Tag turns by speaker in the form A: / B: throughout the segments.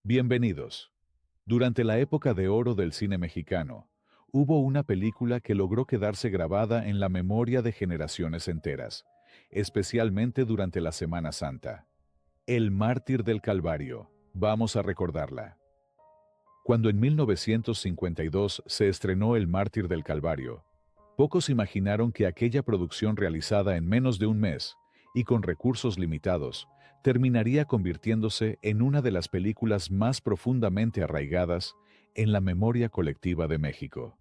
A: Bienvenidos. Durante la época de oro del cine mexicano, hubo una película que logró quedarse grabada en la memoria de generaciones enteras, especialmente durante la Semana Santa. El Mártir del Calvario. Vamos a recordarla. Cuando en 1952 se estrenó El Mártir del Calvario, pocos imaginaron que aquella producción realizada en menos de un mes y con recursos limitados terminaría convirtiéndose en una de las películas más profundamente arraigadas en la memoria colectiva de México.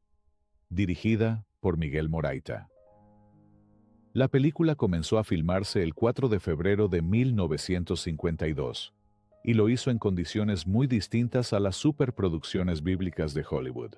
A: Dirigida por Miguel Moraita. La película comenzó a filmarse el 4 de febrero de 1952 y lo hizo en condiciones muy distintas a las superproducciones bíblicas de Hollywood.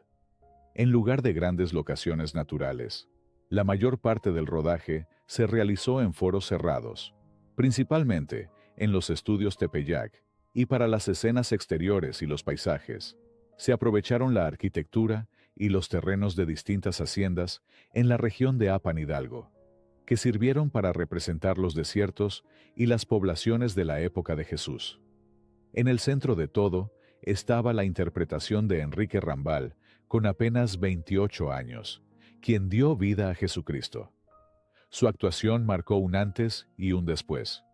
A: En lugar de grandes locaciones naturales, la mayor parte del rodaje se realizó en foros cerrados, principalmente en los estudios Tepeyac, y para las escenas exteriores y los paisajes, se aprovecharon la arquitectura y los terrenos de distintas haciendas en la región de Apan Hidalgo, que sirvieron para representar los desiertos y las poblaciones de la época de Jesús. En el centro de todo estaba la interpretación de Enrique Rambal, con apenas 28 años, quien dio vida a Jesucristo. Su actuación marcó un antes y un después,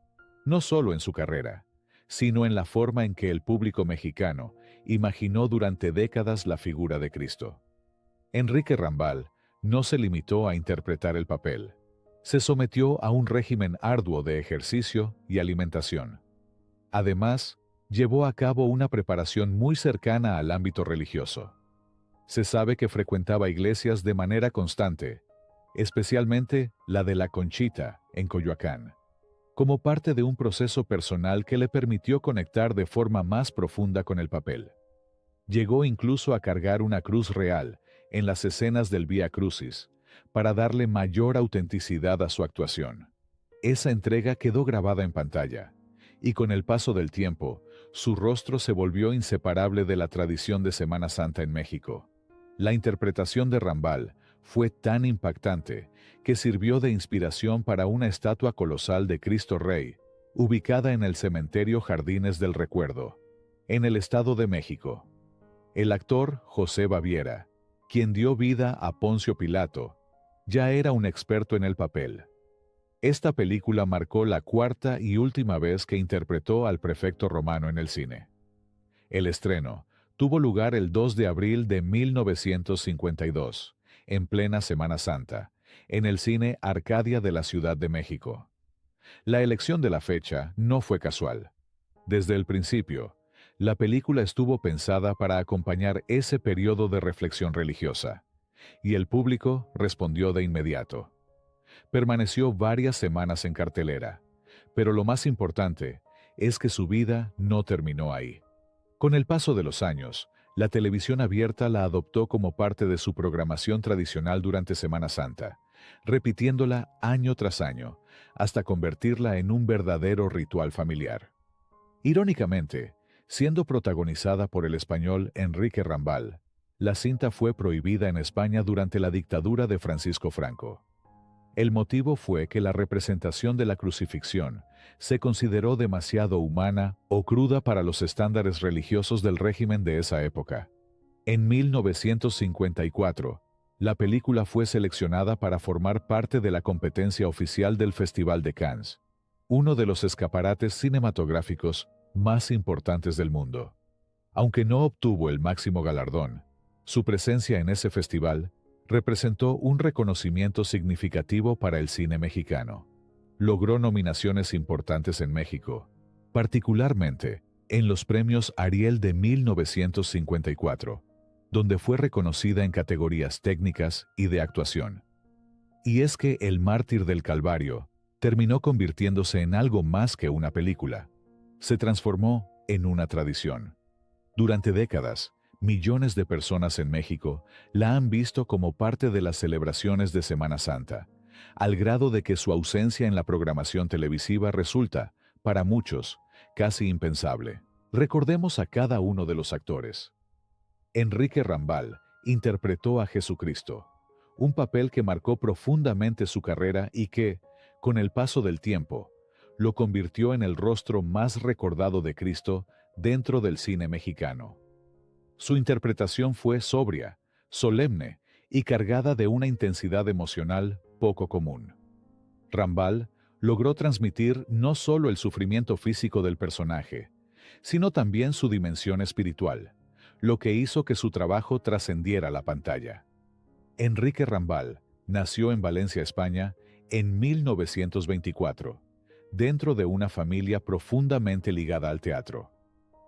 A: no solo en su carrera, sino en la forma en que el público mexicano imaginó durante décadas la figura de Cristo. Enrique Rambal no se limitó a interpretar el papel, se sometió a un régimen arduo de ejercicio y alimentación. Además, llevó a cabo una preparación muy cercana al ámbito religioso. Se sabe que frecuentaba iglesias de manera constante, especialmente la de La Conchita, en Coyoacán, como parte de un proceso personal que le permitió conectar de forma más profunda con el papel. Llegó incluso a cargar una cruz real en las escenas del Vía Crucis, para darle mayor autenticidad a su actuación. Esa entrega quedó grabada en pantalla, y con el paso del tiempo, su rostro se volvió inseparable de la tradición de Semana Santa en México. La interpretación de Rambal fue tan impactante que sirvió de inspiración para una estatua colosal de Cristo Rey, ubicada en el cementerio Jardines del Recuerdo, en el Estado de México. El actor José Baviera, quien dio vida a Poncio Pilato, ya era un experto en el papel. Esta película marcó la cuarta y última vez que interpretó al prefecto romano en el cine. El estreno tuvo lugar el 2 de abril de 1952, en plena Semana Santa, en el cine Arcadia de la Ciudad de México. La elección de la fecha no fue casual. Desde el principio, la película estuvo pensada para acompañar ese periodo de reflexión religiosa, y el público respondió de inmediato. Permaneció varias semanas en cartelera, pero lo más importante es que su vida no terminó ahí. Con el paso de los años, la televisión abierta la adoptó como parte de su programación tradicional durante Semana Santa, repitiéndola año tras año, hasta convertirla en un verdadero ritual familiar. Irónicamente, siendo protagonizada por el español Enrique Rambal, la cinta fue prohibida en España durante la dictadura de Francisco Franco. El motivo fue que la representación de la crucifixión se consideró demasiado humana o cruda para los estándares religiosos del régimen de esa época. En 1954, la película fue seleccionada para formar parte de la competencia oficial del Festival de Cannes, uno de los escaparates cinematográficos más importantes del mundo. Aunque no obtuvo el máximo galardón, su presencia en ese festival representó un reconocimiento significativo para el cine mexicano. Logró nominaciones importantes en México, particularmente en los premios Ariel de 1954, donde fue reconocida en categorías técnicas y de actuación. Y es que El Mártir del Calvario terminó convirtiéndose en algo más que una película. Se transformó en una tradición. Durante décadas, millones de personas en México la han visto como parte de las celebraciones de Semana Santa, al grado de que su ausencia en la programación televisiva resulta, para muchos, casi impensable. Recordemos a cada uno de los actores. Enrique Rambal interpretó a Jesucristo, un papel que marcó profundamente su carrera y que, con el paso del tiempo, lo convirtió en el rostro más recordado de Cristo dentro del cine mexicano. Su interpretación fue sobria, solemne y cargada de una intensidad emocional poco común. Rambal logró transmitir no solo el sufrimiento físico del personaje, sino también su dimensión espiritual, lo que hizo que su trabajo trascendiera la pantalla. Enrique Rambal nació en Valencia, España, en 1924, dentro de una familia profundamente ligada al teatro.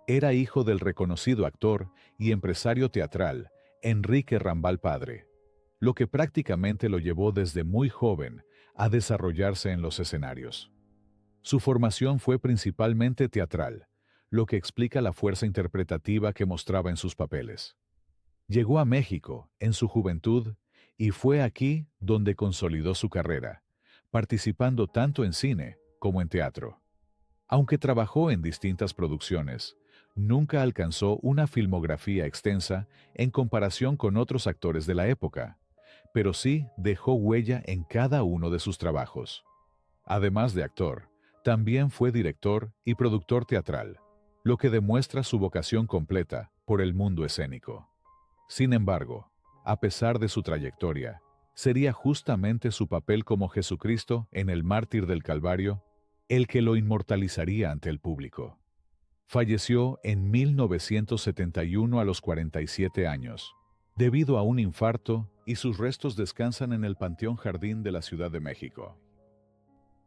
A: Era hijo del reconocido actor y empresario teatral Enrique Rambal padre, lo que prácticamente lo llevó desde muy joven a desarrollarse en los escenarios. Su formación fue principalmente teatral, lo que explica la fuerza interpretativa que mostraba en sus papeles. Llegó a México en su juventud y fue aquí donde consolidó su carrera, participando tanto en cine como en teatro. Aunque trabajó en distintas producciones, nunca alcanzó una filmografía extensa en comparación con otros actores de la época, pero sí dejó huella en cada uno de sus trabajos. Además de actor, también fue director y productor teatral, lo que demuestra su vocación completa por el mundo escénico. Sin embargo, a pesar de su trayectoria, sería justamente su papel como Jesucristo en el Mártir del Calvario el que lo inmortalizaría ante el público. Falleció en 1971 a los 47 años, debido a un infarto, y sus restos descansan en el Panteón Jardín de la Ciudad de México.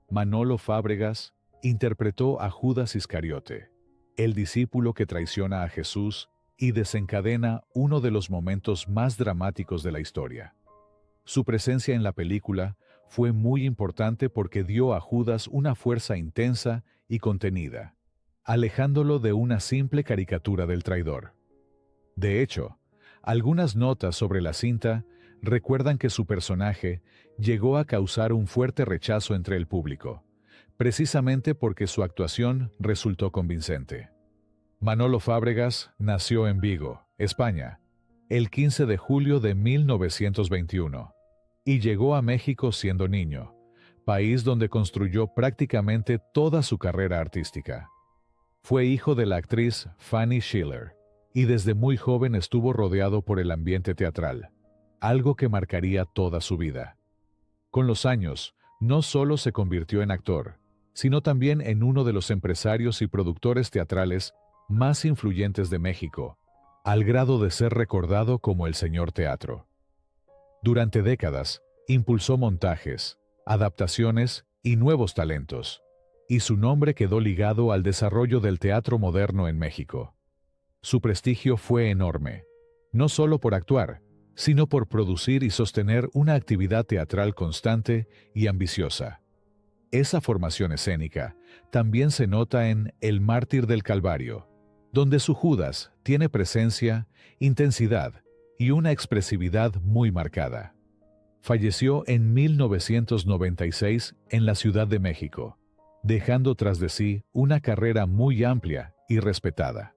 A: Manolo Fábregas interpretó a Judas Iscariote, el discípulo que traiciona a Jesús y desencadena uno de los momentos más dramáticos de la historia. Su presencia en la película fue muy importante porque dio a Judas una fuerza intensa y contenida, alejándolo de una simple caricatura del traidor. De hecho, algunas notas sobre la cinta recuerdan que su personaje llegó a causar un fuerte rechazo entre el público, precisamente porque su actuación resultó convincente. Manolo Fábregas nació en Vigo, España, el 15 de julio de 1921, y llegó a México siendo niño, país donde construyó prácticamente toda su carrera artística. Fue hijo de la actriz Fanny Schiller, y desde muy joven estuvo rodeado por el ambiente teatral, algo que marcaría toda su vida. Con los años, no solo se convirtió en actor, sino también en uno de los empresarios y productores teatrales más influyentes de México, al grado de ser recordado como el Señor Teatro. Durante décadas, impulsó montajes, adaptaciones y nuevos talentos, y su nombre quedó ligado al desarrollo del teatro moderno en México. Su prestigio fue enorme, no solo por actuar, sino por producir y sostener una actividad teatral constante y ambiciosa. Esa formación escénica también se nota en El Mártir del Calvario, donde su Judas tiene presencia, intensidad y una expresividad muy marcada. Falleció en 1996 en la Ciudad de México, dejando tras de sí una carrera muy amplia y respetada.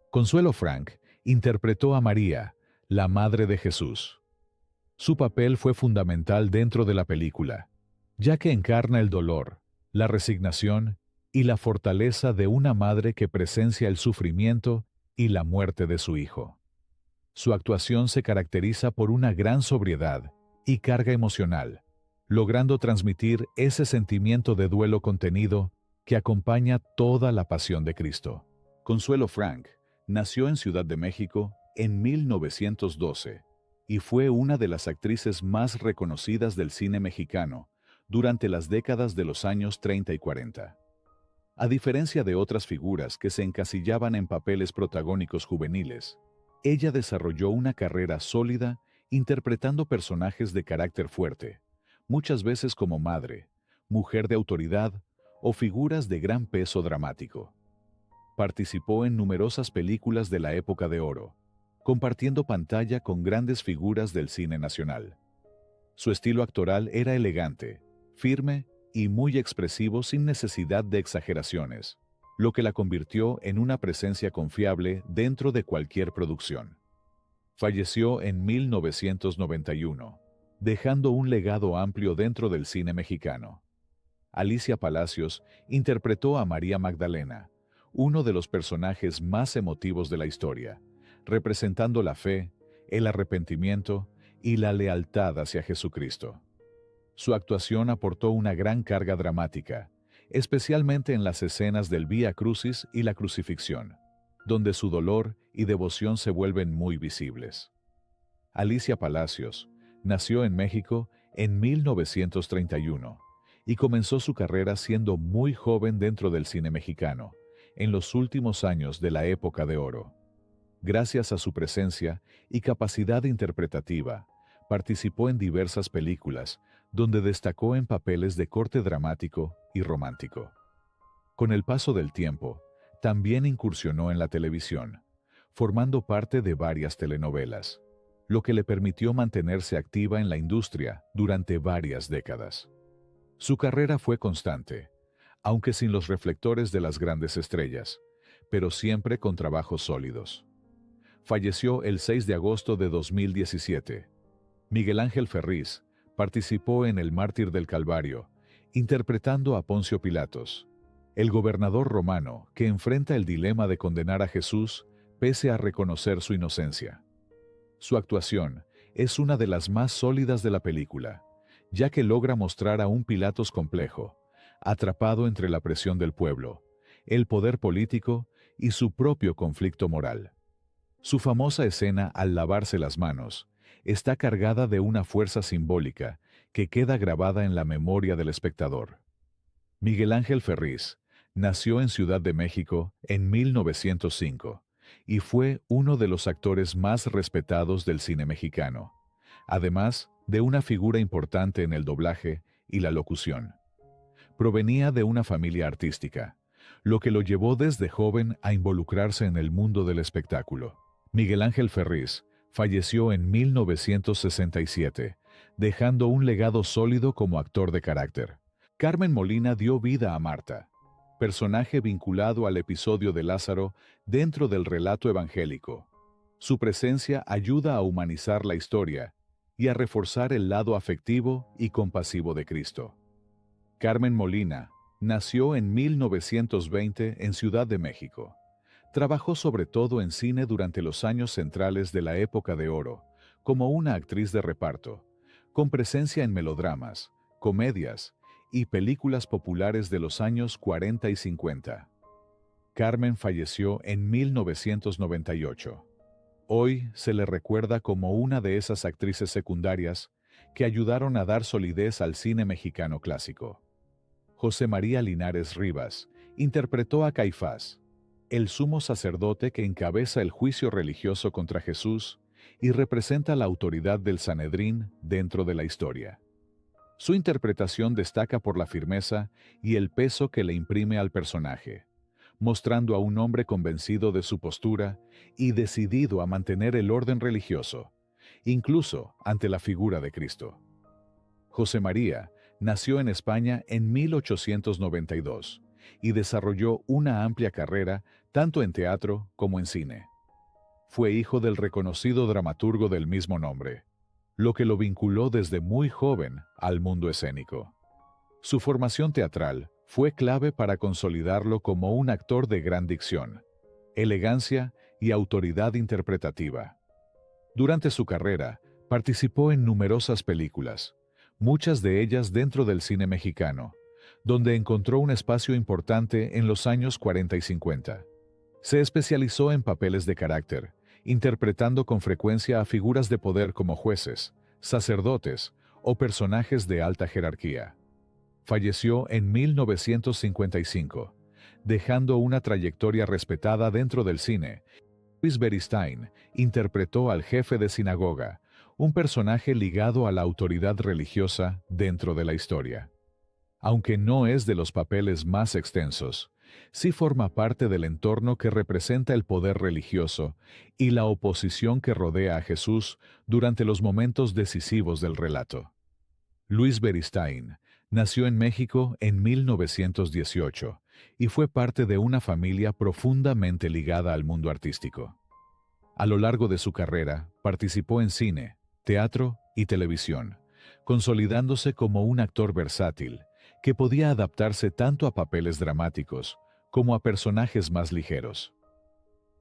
A: Consuelo Frank interpretó a María, la Madre de Jesús. Su papel fue fundamental dentro de la película, ya que encarna el dolor, la resignación y la fortaleza de una madre que presencia el sufrimiento y la muerte de su hijo. Su actuación se caracteriza por una gran sobriedad y carga emocional, logrando transmitir ese sentimiento de duelo contenido que acompaña toda la pasión de Cristo. Consuelo Frank nació en Ciudad de México en 1912 y fue una de las actrices más reconocidas del cine mexicano durante las décadas de los años 30 y 40. A diferencia de otras figuras que se encasillaban en papeles protagónicos juveniles, ella desarrolló una carrera sólida interpretando personajes de carácter fuerte, muchas veces como madre, mujer de autoridad o figuras de gran peso dramático. Participó en numerosas películas de la época de oro, compartiendo pantalla con grandes figuras del cine nacional. Su estilo actoral era elegante, firme y muy expresivo sin necesidad de exageraciones, lo que la convirtió en una presencia confiable dentro de cualquier producción. Falleció en 1991, dejando un legado amplio dentro del cine mexicano. Alicia Palacios interpretó a María Magdalena, uno de los personajes más emotivos de la historia, representando la fe, el arrepentimiento y la lealtad hacia Jesucristo. Su actuación aportó una gran carga dramática, especialmente en las escenas del Vía Crucis y la crucifixión, donde su dolor y devoción se vuelven muy visibles. Alicia Palacios nació en México en 1931 y comenzó su carrera siendo muy joven dentro del cine mexicano, en los últimos años de la época de oro. Gracias a su presencia y capacidad interpretativa, participó en diversas películas, donde destacó en papeles de corte dramático y romántico. Con el paso del tiempo, también incursionó en la televisión, formando parte de varias telenovelas, lo que le permitió mantenerse activa en la industria durante varias décadas. Su carrera fue constante, aunque sin los reflectores de las grandes estrellas, pero siempre con trabajos sólidos. Falleció el 6 de agosto de 2017. Miguel Ángel Ferriz participó en El Mártir del Calvario, interpretando a Poncio Pilatos, el gobernador romano que enfrenta el dilema de condenar a Jesús pese a reconocer su inocencia. Su actuación es una de las más sólidas de la película, ya que logra mostrar a un Pilatos complejo, atrapado entre la presión del pueblo, el poder político y su propio conflicto moral. Su famosa escena al lavarse las manos está cargada de una fuerza simbólica que queda grabada en la memoria del espectador. Miguel Ángel Ferriz nació en Ciudad de México en 1905 y fue uno de los actores más respetados del cine mexicano, además de una figura importante en el doblaje y la locución. Provenía de una familia artística, lo que lo llevó desde joven a involucrarse en el mundo del espectáculo. Miguel Ángel Ferriz falleció en 1967, dejando un legado sólido como actor de carácter. Carmen Molina dio vida a Marta, personaje vinculado al episodio de Lázaro dentro del relato evangélico. Su presencia ayuda a humanizar la historia y a reforzar el lado afectivo y compasivo de Cristo. Carmen Molina nació en 1920 en Ciudad de México. Trabajó sobre todo en cine durante los años centrales de la época de oro, como una actriz de reparto, con presencia en melodramas, comedias y películas populares de los años 40 y 50. Carmen falleció en 1998. Hoy se le recuerda como una de esas actrices secundarias que ayudaron a dar solidez al cine mexicano clásico. José María Linares Rivas interpretó a Caifás, el sumo sacerdote que encabeza el juicio religioso contra Jesús y representa la autoridad del Sanedrín dentro de la historia. Su interpretación destaca por la firmeza y el peso que le imprime al personaje, mostrando a un hombre convencido de su postura y decidido a mantener el orden religioso, incluso ante la figura de Cristo. José María nació en España en 1892 y desarrolló una amplia carrera tanto en teatro como en cine. Fue hijo del reconocido dramaturgo del mismo nombre, lo que lo vinculó desde muy joven al mundo escénico. Su formación teatral fue clave para consolidarlo como un actor de gran dicción, elegancia y autoridad interpretativa. Durante su carrera, participó en numerosas películas, muchas de ellas dentro del cine mexicano, donde encontró un espacio importante en los años 40 y 50. Se especializó en papeles de carácter, interpretando con frecuencia a figuras de poder como jueces, sacerdotes o personajes de alta jerarquía. Falleció en 1955, dejando una trayectoria respetada dentro del cine. Luis Beristain interpretó al jefe de sinagoga, un personaje ligado a la autoridad religiosa dentro de la historia. Aunque no es de los papeles más extensos, sí forma parte del entorno que representa el poder religioso y la oposición que rodea a Jesús durante los momentos decisivos del relato. Luis Beristain nació en México en 1918 y fue parte de una familia profundamente ligada al mundo artístico. A lo largo de su carrera, participó en cine, teatro y televisión, consolidándose como un actor versátil que podía adaptarse tanto a papeles dramáticos como a personajes más ligeros.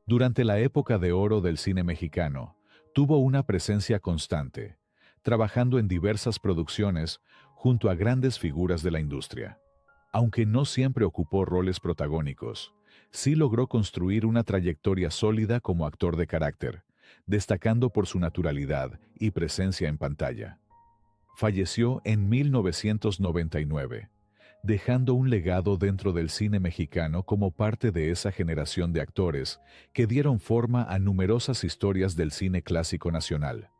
A: Durante la época de oro del cine mexicano, tuvo una presencia constante, trabajando en diversas producciones junto a grandes figuras de la industria. Aunque no siempre ocupó roles protagónicos, sí logró construir una trayectoria sólida como actor de carácter, destacando por su naturalidad y presencia en pantalla. Falleció en 1999, dejando un legado dentro del cine mexicano como parte de esa generación de actores que dieron forma a numerosas historias del cine clásico nacional.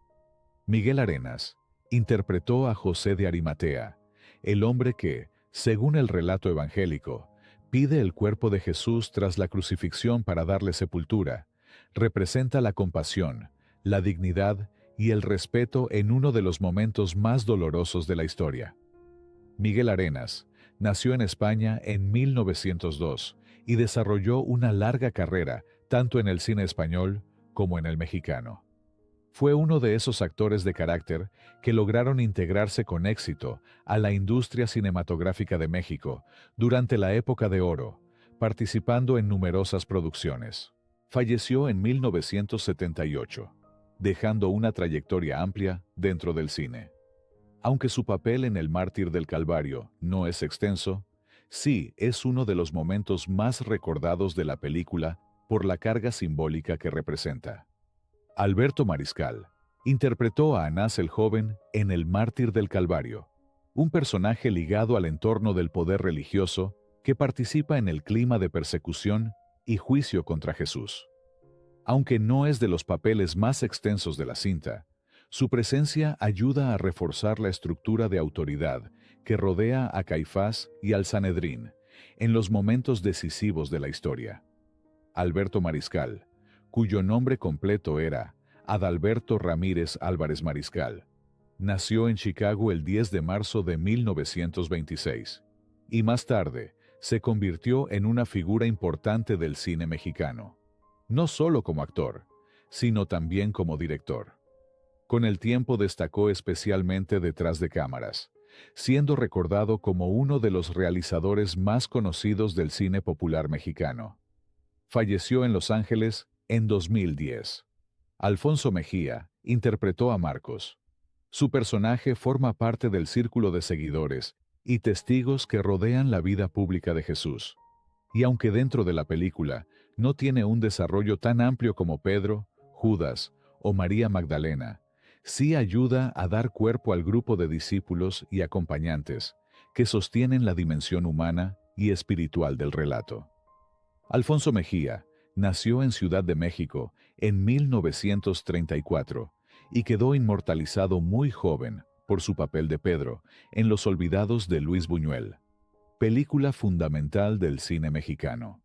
A: Miguel Arenas interpretó a José de Arimatea, el hombre que, según el relato evangélico, pide el cuerpo de Jesús tras la crucifixión para darle sepultura. Representa la compasión, la dignidad y el respeto en uno de los momentos más dolorosos de la historia. Miguel Arenas nació en España en 1902 y desarrolló una larga carrera tanto en el cine español como en el mexicano. Fue uno de esos actores de carácter que lograron integrarse con éxito a la industria cinematográfica de México durante la época de oro, participando en numerosas producciones. Falleció en 1978, dejando una trayectoria amplia dentro del cine. Aunque su papel en El Mártir del Calvario no es extenso, sí es uno de los momentos más recordados de la película por la carga simbólica que representa. Alberto Mariscal interpretó a Anás el Joven en El Mártir del Calvario, un personaje ligado al entorno del poder religioso que participa en el clima de persecución y juicio contra Jesús. Aunque no es de los papeles más extensos de la cinta, su presencia ayuda a reforzar la estructura de autoridad que rodea a Caifás y al Sanedrín en los momentos decisivos de la historia. Alberto Mariscal, cuyo nombre completo era Adalberto Ramírez Álvarez Mariscal, nació en Chicago el 10 de marzo de 1926 y más tarde se convirtió en una figura importante del cine mexicano, no solo como actor, sino también como director. Con el tiempo destacó especialmente detrás de cámaras, siendo recordado como uno de los realizadores más conocidos del cine popular mexicano. Falleció en Los Ángeles en 2010. Alfonso Mejía interpretó a Marcos. Su personaje forma parte del círculo de seguidores y testigos que rodean la vida pública de Jesús. Y aunque dentro de la película no tiene un desarrollo tan amplio como Pedro, Judas o María Magdalena, sí ayuda a dar cuerpo al grupo de discípulos y acompañantes que sostienen la dimensión humana y espiritual del relato. Alfonso Mejía nació en Ciudad de México en 1934 y quedó inmortalizado muy joven por su papel de Pedro en Los Olvidados de Luis Buñuel, película fundamental del cine mexicano.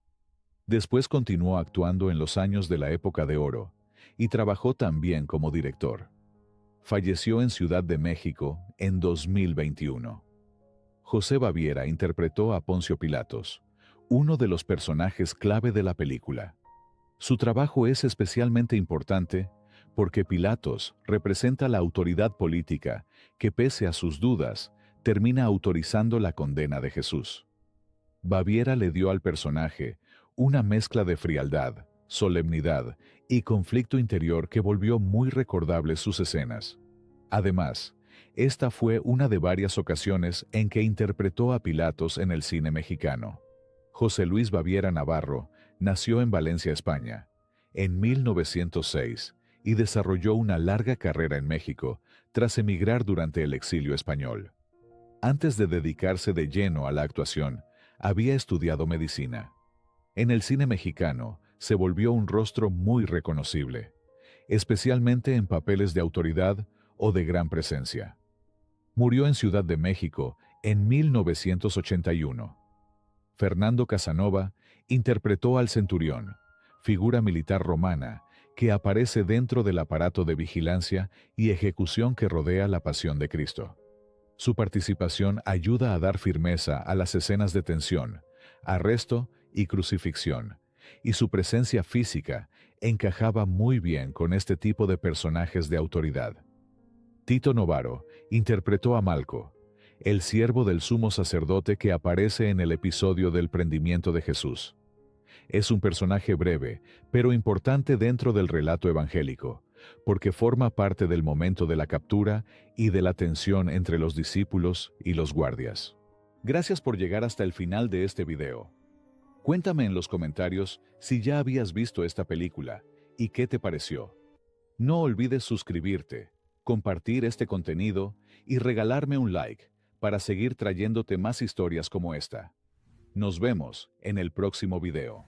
A: Después continuó actuando en los años de la época de oro y trabajó también como director. Falleció en Ciudad de México en 2021. José Baviera interpretó a Poncio Pilatos, uno de los personajes clave de la película. Su trabajo es especialmente importante porque Pilatos representa la autoridad política que, pese a sus dudas, termina autorizando la condena de Jesús. Baviera le dio al personaje una mezcla de frialdad, solemnidad y conflicto interior que volvió muy recordables sus escenas. Además, esta fue una de varias ocasiones en que interpretó a Pilatos en el cine mexicano. José Luis Baviera Navarro nació en Valencia, España, en 1906 y desarrolló una larga carrera en México tras emigrar durante el exilio español. Antes de dedicarse de lleno a la actuación, había estudiado medicina. En el cine mexicano se volvió un rostro muy reconocible, especialmente en papeles de autoridad o de gran presencia. Murió en Ciudad de México en 1981. Fernando Casanova interpretó al centurión, figura militar romana que aparece dentro del aparato de vigilancia y ejecución que rodea la pasión de Cristo. Su participación ayuda a dar firmeza a las escenas de tensión, arresto y crucifixión, y su presencia física encajaba muy bien con este tipo de personajes de autoridad. Tito Novaro interpretó a Malco, el siervo del sumo sacerdote que aparece en el episodio del prendimiento de Jesús. Es un personaje breve, pero importante dentro del relato evangélico, porque forma parte del momento de la captura y de la tensión entre los discípulos y los guardias. Gracias por llegar hasta el final de este video. Cuéntame en los comentarios si ya habías visto esta película y qué te pareció. No olvides suscribirte, compartir este contenido y regalarme un like para seguir trayéndote más historias como esta. Nos vemos en el próximo video.